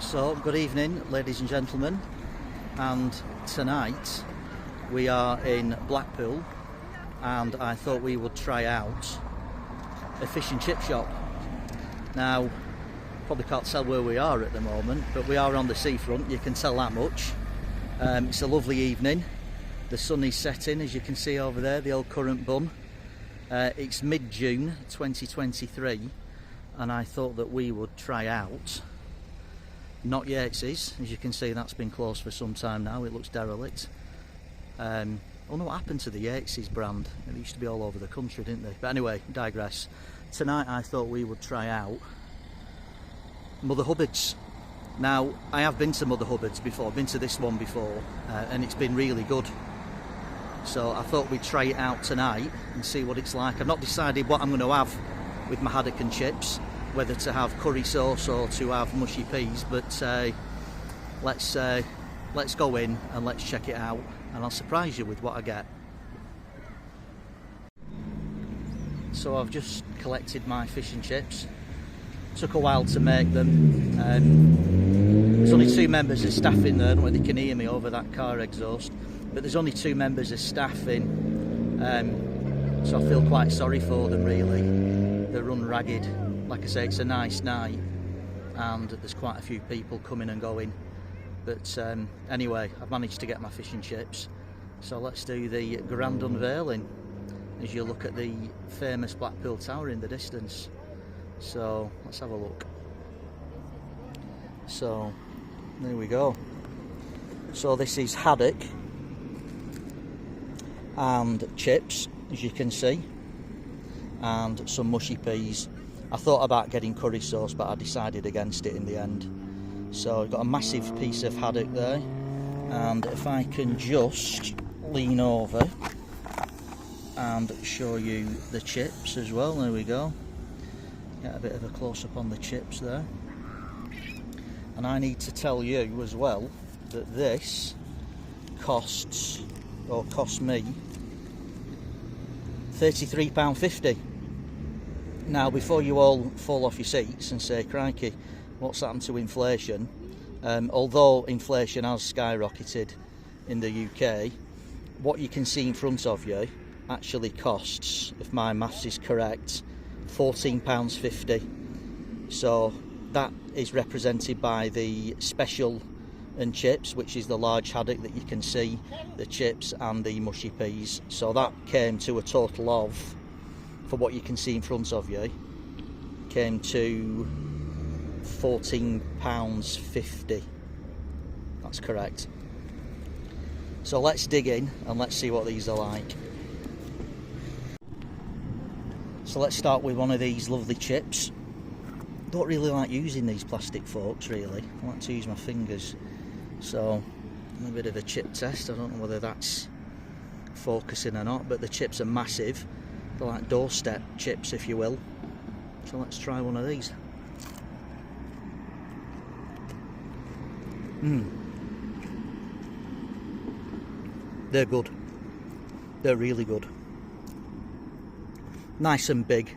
So, good evening, ladies and gentlemen, and tonight we are in Blackpool, and I thought we would try out a fish and chip shop. Now, probably can't tell where we are at the moment, but we are on the seafront, you can tell that much. It's a lovely evening, the sun is setting, as you can see over there, the old currant bun. It's mid-June 2023, and I thought that we would try out Not Yates's. As you can see, that's been closed for some time now, it looks derelict. I don't know what happened to the Yates's brand, it used to be all over the country, didn't they? But anyway, digress. Tonight I thought we would try out Mother Hubbard's. Now, I have been to Mother Hubbard's before, been to this one before, and it's been really good. So I thought we'd try it out tonight and see what it's like. I've not decided what I'm going to have with my haddock and chips, whether to have curry sauce or to have mushy peas, but let's go in and let's check it out, and I'll surprise you with what I get. So I've just collected my fish and chips. Took a while to make them. There's only 2 members of staff in there. I don't know whether you can hear me over that car exhaust, but there's only 2 members of staff in, so I feel quite sorry for them really. They're run ragged. Like I say, it's a nice night and there's quite a few people coming and going, but anyway, I've managed to get my fish and chips, so let's do the grand unveiling as you look at the famous Blackpool Tower in the distance. So let's have a look. So there we go. So this is haddock and chips, as you can see, and some mushy peas. I thought about getting curry sauce, but I decided against it in the end. So I've got a massive piece of haddock there, and if I can just lean over and show you the chips as well. There we go. Get a bit of a close-up on the chips there. And I need to tell you as well that this cost me £33.50. Now, before you all fall off your seats and say, crikey, what's happened to inflation? Although inflation has skyrocketed in the UK, what you can see in front of you actually costs, if my maths is correct, £14.50. So that is represented by the special and chips, which is the large haddock that you can see, the chips and the mushy peas. So that came to a total of, for what you can see in front of you, came to £14.50. That's correct. So let's dig in and let's see what these are like. So let's start with one of these lovely chips. Don't really like using these plastic forks really, I like to use my fingers. So a bit of a chip test. I don't know whether that's focusing or not, but the chips are massive. They're like doorstep chips, if you will. So let's try one of these. They're good. They're really good. Nice and big.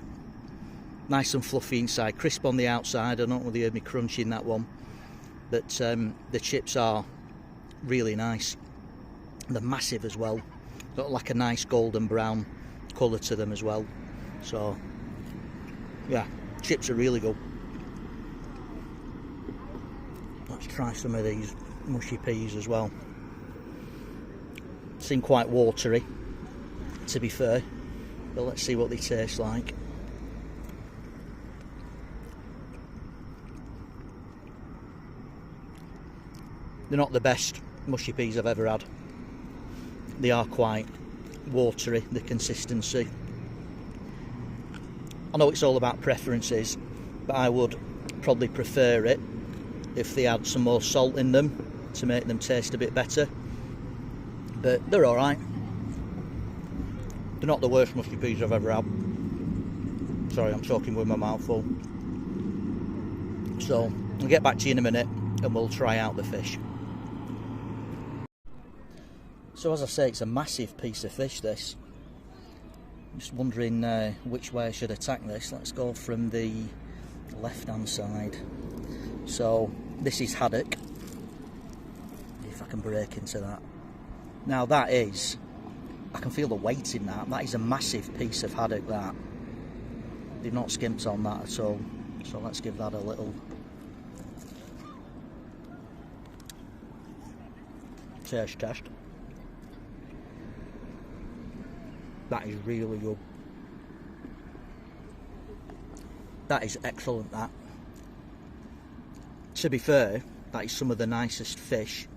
Nice and fluffy inside. Crisp on the outside. I don't know whether you heard me crunching that one. But the chips are really nice. They're massive as well. Got like a nice golden brown colour to them as well. So yeah, chips are really good. Let's try some of these mushy peas as well. Seem quite watery, to be fair, but let's see what they taste like. They're not the best mushy peas I've ever had. They are quite watery, the consistency. I know it's all about preferences, but I would probably prefer it if they had some more salt in them to make them taste a bit better, but they're alright. They're not the worst mushy peas I've ever had. Sorry, I'm talking with my mouth full. So I'll get back to you in a minute and we'll try out the fish. So as I say, it's a massive piece of fish, this. I'm just wondering which way I should attack this. Let's go from the left hand side. So This is haddock. If I can break into that. Now that is, I can feel the weight in that. That is a massive piece of haddock, that. They've not skimped on that at all. So let's give that a little taste test. That is really good. That is excellent, that. To be fair, that is some of the nicest fish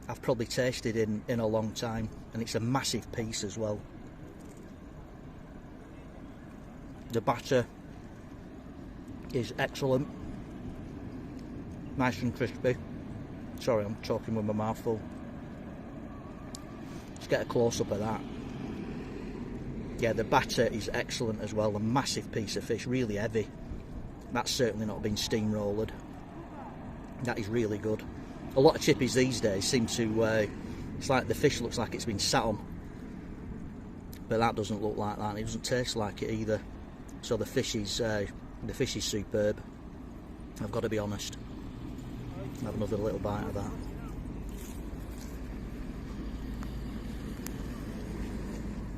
I've probably tasted in a long time, and it's a massive piece as well. The batter is excellent, nice and crispy. Sorry, I'm talking with my mouth full. Let's get a close-up of that. Yeah, the batter is excellent as well. A massive piece of fish, really heavy. That's certainly not been steamrolled. That is really good. A lot of chippies these days seem to, it's like the fish looks like it's been sat on. But that doesn't look like that, and it doesn't taste like it either. So the fish is superb. I've got to be honest. Have another little bite of that.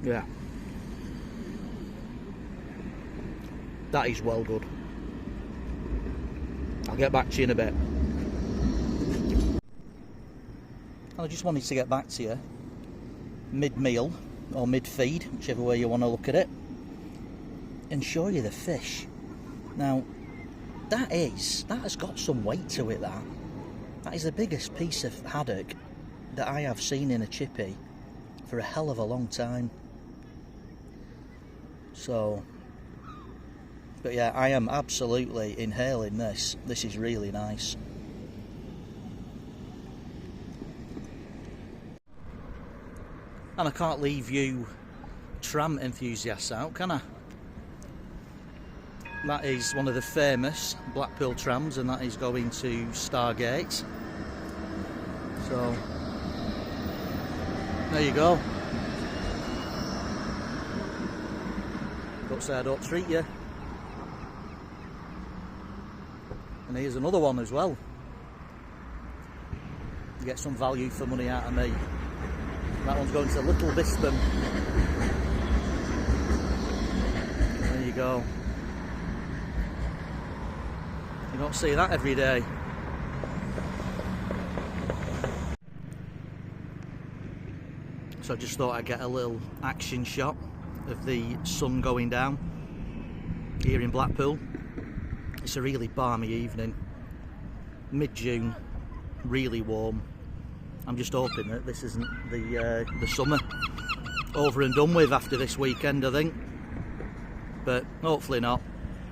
Yeah. That is well good. I'll get back to you in a bit. I just wanted to get back to you mid-meal or mid-feed, whichever way you want to look at it, and show you the fish. Now, that has got some weight to it, that is the biggest piece of haddock that I have seen in a chippy for a hell of a long time. So, but yeah, I am absolutely inhaling this. This is really nice. And I can't leave you tram enthusiasts out, can I? That is one of the famous Blackpool trams, and that is going to Stargate. So, there you go. Don't say I don't treat you. And here's another one as well. You get some value for money out of me. That one's going to Little Bispam. There you go. You don't see that every day. So I just thought I'd get a little action shot of the sun going down here in Blackpool. It's a really balmy evening, mid-June, really warm. I'm just hoping that this isn't the summer over and done with after this weekend, I think, but hopefully not.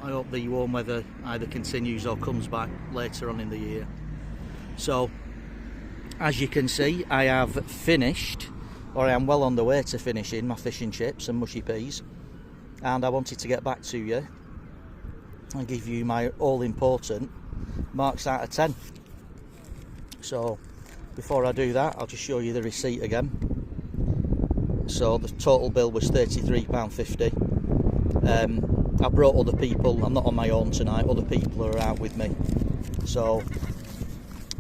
I hope the warm weather either continues or comes back later on in the year. So, as you can see, I have finished, or I am well on the way to finishing my fish and chips and mushy peas, and I wanted to get back to you and give you my all-important marks out of 10. So, before I do that, I'll just show you the receipt again. So the total bill was £33.50. I brought other people. I'm not on my own tonight. Other people are out with me. So,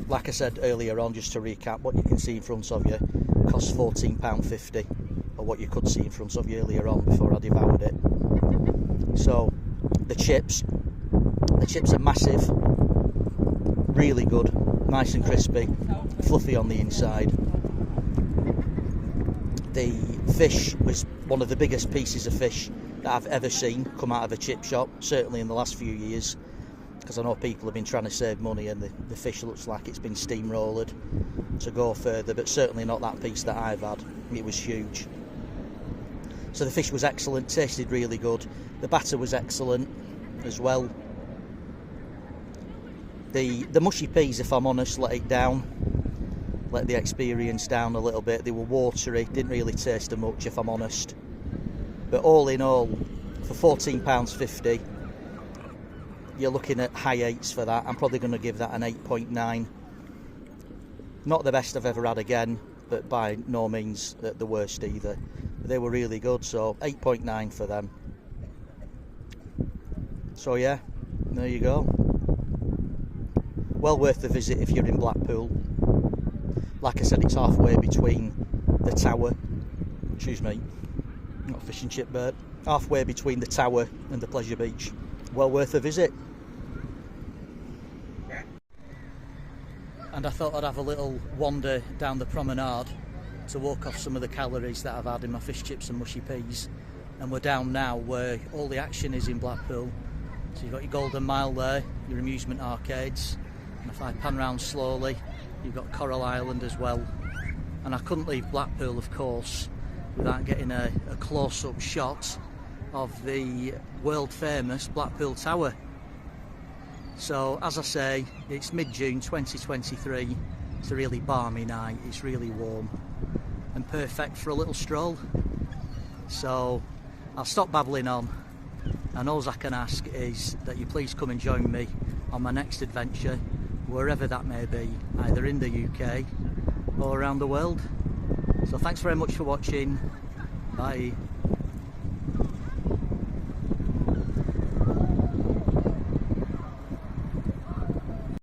like I said earlier on, just to recap, what you can see in front of you costs £14.50, or what you could see in front of you earlier on before I devoured it. So the chips are massive, really good, nice and crispy, fluffy on the inside. The fish was one of the biggest pieces of fish that I've ever seen come out of a chip shop, certainly in the last few years, because I know people have been trying to save money, and the fish looks like it's been steamrolled to go further, but certainly not that piece that I've had. It was huge. So the fish was excellent, tasted really good. The batter was excellent as well. The mushy peas, if I'm honest, let the experience down a little bit. They were watery, didn't really taste of much, if I'm honest. But all in all, for £14.50, you're looking at high 8s for that. I'm probably going to give that an 8.9. Not the best I've ever had again, but by no means the worst either. They were really good, so 8.9 for them. So yeah, there you go. well worth the visit if you're in Blackpool. Like I said, it's halfway between the Tower, excuse me, not fish and chip bird, halfway between the Tower and the Pleasure Beach. Well worth a visit. And I thought I'd have a little wander down the promenade to walk off some of the calories that I've had in my fish chips and mushy peas. And we're down now where all the action is in Blackpool. So you've got your Golden Mile there, your amusement arcades, and if I pan round slowly, you've got Coral Island as well. And I couldn't leave Blackpool, of course, without getting a close-up shot of the world famous Blackpool Tower. So as I say, it's mid-June 2023, it's a really balmy night, it's really warm and perfect for a little stroll. So I'll stop babbling on, and all I can ask is that you please come and join me on my next adventure, wherever that may be, either in the UK or around the world. So thanks very much for watching, bye.